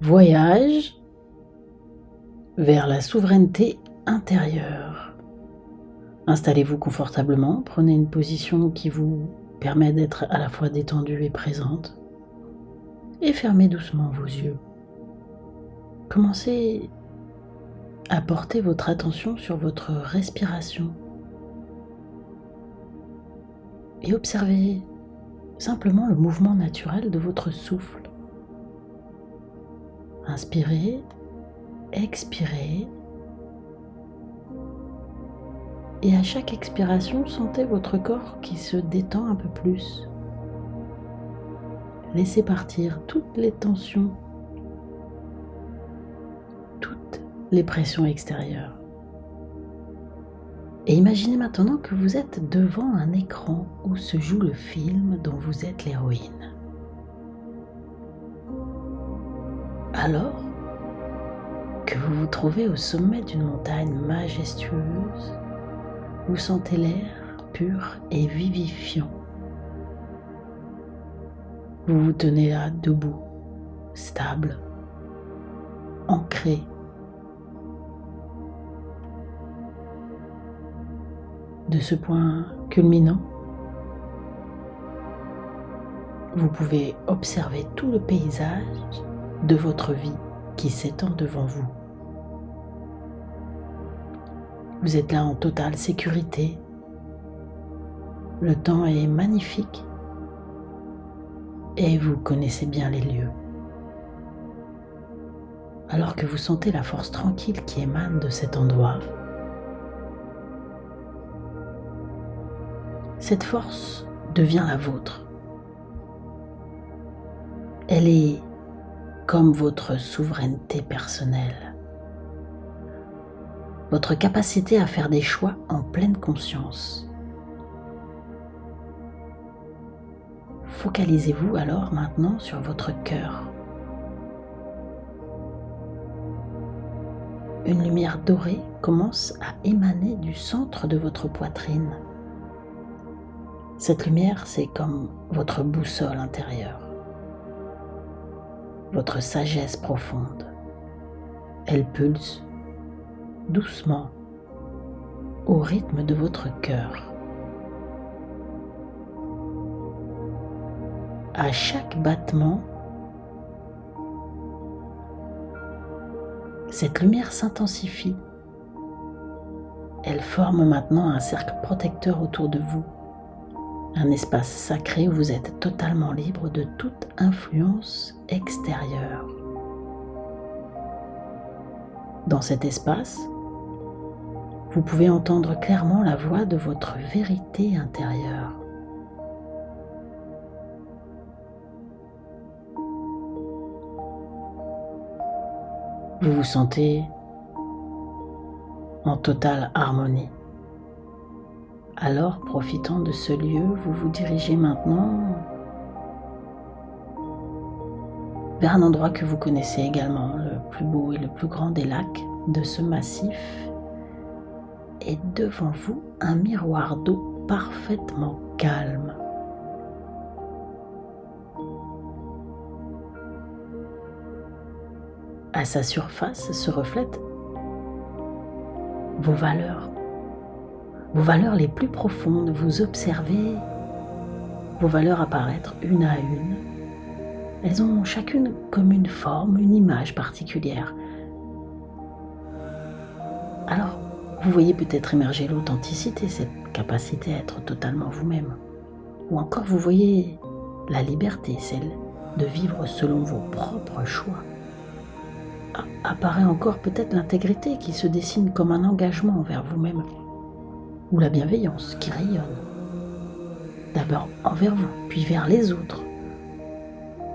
Voyage vers la souveraineté intérieure. Installez-vous confortablement, prenez une position qui vous permet d'être à la fois détendue et présente et fermez doucement vos yeux. Commencez à porter votre attention sur votre respiration et observez simplement le mouvement naturel de votre souffle. Inspirez, expirez. Et à chaque expiration, sentez votre corps qui se détend un peu plus. Laissez partir toutes les tensions, toutes les pressions extérieures. Et imaginez maintenant que vous êtes devant un écran où se joue le film dont vous êtes l'héroïne. Alors que vous vous trouvez au sommet d'une montagne majestueuse, vous sentez l'air pur et vivifiant. Vous vous tenez là, debout, stable, ancré. De ce point culminant, vous pouvez observer tout le paysage de votre vie qui s'étend devant vous. Vous êtes là en totale sécurité. Le temps est magnifique et vous connaissez bien les lieux. Alors que vous sentez la force tranquille qui émane de cet endroit, cette force devient la vôtre. Elle est comme votre souveraineté personnelle, votre capacité à faire des choix en pleine conscience. Focalisez-vous alors maintenant sur votre cœur. Une lumière dorée commence à émaner du centre de votre poitrine. Cette lumière, c'est comme votre boussole intérieure, votre sagesse profonde. Elle pulse doucement au rythme de votre cœur. À chaque battement, cette lumière s'intensifie. Elle forme maintenant un cercle protecteur autour de vous, un espace sacré où vous êtes totalement libre de toute influence extérieure. Dans cet espace, vous pouvez entendre clairement la voix de votre vérité intérieure. Vous vous sentez en totale harmonie. Alors, profitant de ce lieu, vous vous dirigez maintenant vers un endroit que vous connaissez également, le plus beau et le plus grand des lacs de ce massif. Et devant vous, un miroir d'eau parfaitement calme. À sa surface se reflètent vos valeurs les plus profondes. Vous observez vos valeurs apparaître une à une. Elles ont chacune comme une forme, une image particulière. Alors, vous voyez peut-être émerger l'authenticité, cette capacité à être totalement vous-même. Ou encore vous voyez la liberté, celle de vivre selon vos propres choix. Apparaît encore peut-être l'intégrité qui se dessine comme un engagement envers vous-même, ou la bienveillance qui rayonne, d'abord envers vous, puis vers les autres,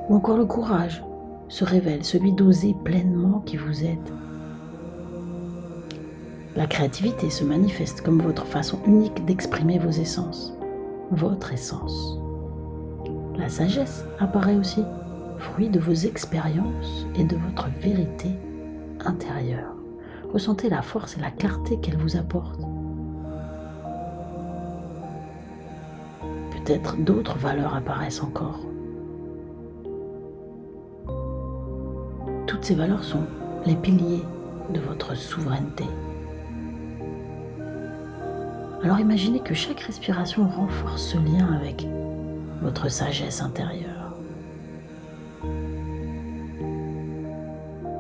ou encore le courage se révèle, celui d'oser pleinement qui vous êtes. La créativité se manifeste comme votre façon unique d'exprimer vos essences, votre essence. La sagesse apparaît aussi, fruit de vos expériences et de votre vérité intérieure. Ressentez la force et la clarté qu'elle vous apporte. Peut-être d'autres valeurs apparaissent encore. Tout Toutes ces valeurs sont les piliers de votre souveraineté. Alors imaginez que chaque respiration renforce ce lien avec votre sagesse intérieure.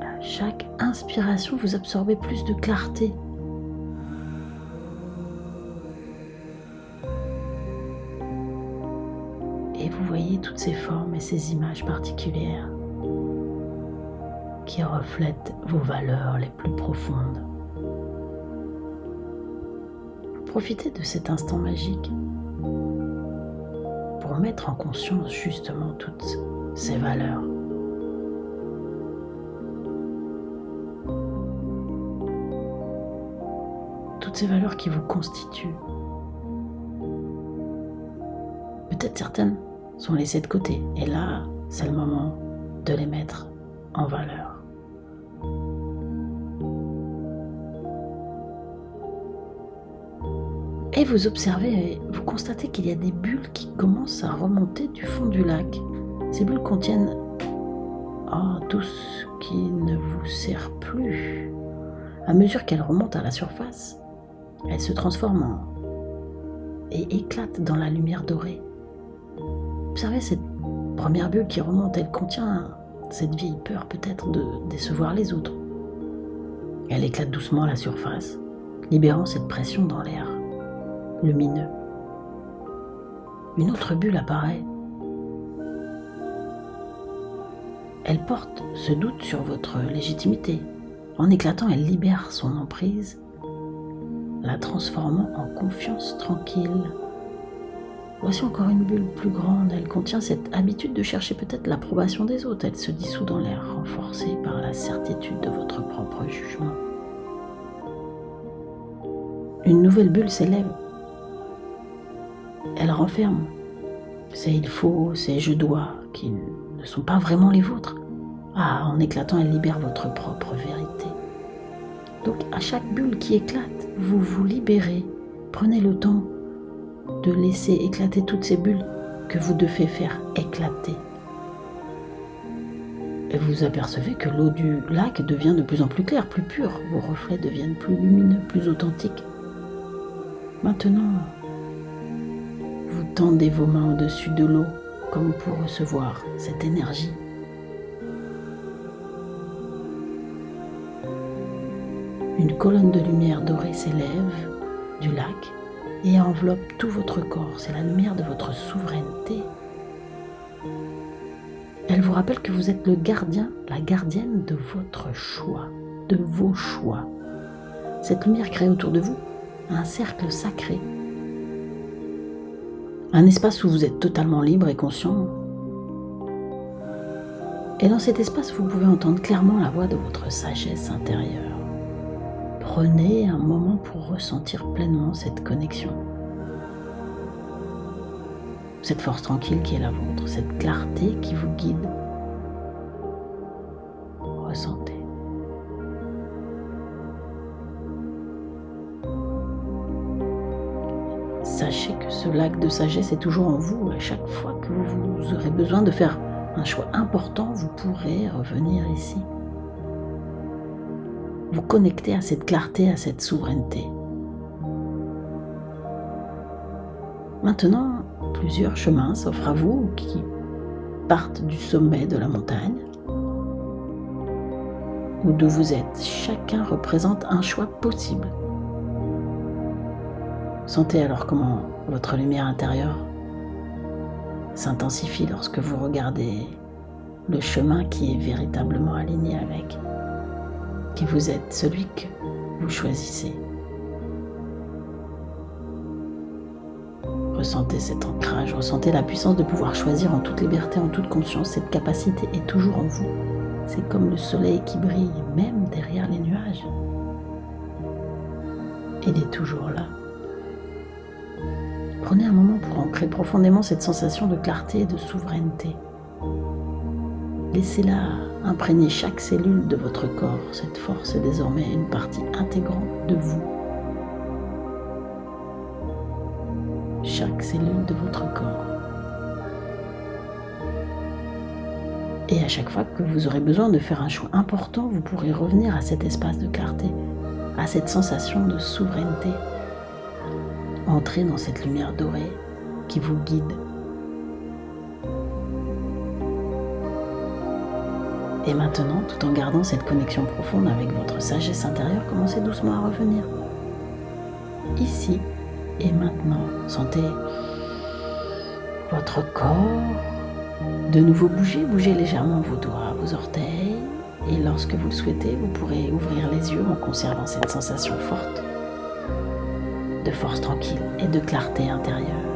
À chaque inspiration, vous absorbez plus de clarté. Et vous voyez toutes ces formes et ces images particulières qui reflètent vos valeurs les plus profondes. Profitez de cet instant magique pour mettre en conscience justement toutes ces valeurs. Toutes ces valeurs qui vous constituent. Peut-être certaines sont laissées de côté et là, c'est le moment de les mettre en valeur. Et vous observez et vous constatez qu'il y a des bulles qui commencent à remonter du fond du lac. Ces bulles contiennent tout ce qui ne vous sert plus. À mesure qu'elles remontent à la surface, elles se transforment et éclatent dans la lumière dorée. Observez cette première bulle qui remonte, elle contient cette vieille peur peut-être de décevoir les autres. Elle éclate doucement à la surface, libérant cette pression dans l'air lumineux. Une autre bulle apparaît. Elle porte ce doute sur votre légitimité. En éclatant, elle libère son emprise, la transformant en confiance tranquille. Voici encore une bulle plus grande. Elle contient cette habitude de chercher peut-être l'approbation des autres. Elle se dissout dans l'air, renforcée par la certitude de votre propre jugement. Une nouvelle bulle s'élève. Elle renferme ces il faut, ces je dois, qui ne sont pas vraiment les vôtres. En éclatant, elle libère votre propre vérité. Donc, à chaque bulle qui éclate, vous vous libérez. Prenez le temps de laisser éclater toutes ces bulles que vous devez faire éclater. Et vous apercevez que l'eau du lac devient de plus en plus claire, plus pure. Vos reflets deviennent plus lumineux, plus authentiques. Maintenant, vous tendez vos mains au-dessus de l'eau comme pour recevoir cette énergie. Une colonne de lumière dorée s'élève du lac et enveloppe tout votre corps. C'est la lumière de votre souveraineté. Elle vous rappelle que vous êtes le gardien, la gardienne de votre choix, de vos choix. Cette lumière crée autour de vous un cercle sacré. Un espace où vous êtes totalement libre et conscient. Et dans cet espace, vous pouvez entendre clairement la voix de votre sagesse intérieure. Prenez un moment pour ressentir pleinement cette connexion. Cette force tranquille qui est la vôtre, cette clarté qui vous guide. Ressentez. Sachez que ce lac de sagesse est toujours en vous. À chaque fois que vous aurez besoin de faire un choix important, vous pourrez revenir ici. Vous connecter à cette clarté, à cette souveraineté. Maintenant, plusieurs chemins s'offrent à vous qui partent du sommet de la montagne ou d'où vous êtes. Chacun représente un choix possible. Sentez alors comment votre lumière intérieure s'intensifie lorsque vous regardez le chemin qui est véritablement aligné avec qui vous êtes, celui que vous choisissez. Ressentez cet ancrage, ressentez la puissance de pouvoir choisir en toute liberté, en toute conscience. Cette capacité est toujours en vous. C'est comme le soleil qui brille, même derrière les nuages. Il est toujours là. Prenez un moment pour ancrer profondément cette sensation de clarté et de souveraineté. Laissez-la imprégner chaque cellule de votre corps. Cette force est désormais une partie intégrante de vous. Chaque cellule de votre corps. Et à chaque fois que vous aurez besoin de faire un choix important, vous pourrez revenir à cet espace de clarté, à cette sensation de souveraineté. Entrez dans cette lumière dorée qui vous guide. Et maintenant, tout en gardant cette connexion profonde avec votre sagesse intérieure, commencez doucement à revenir. Ici et maintenant, sentez votre corps de nouveau bouger. Bougez légèrement vos doigts, vos orteils. Et lorsque vous le souhaitez, vous pourrez ouvrir les yeux en conservant cette sensation forte de force tranquille et de clarté intérieure.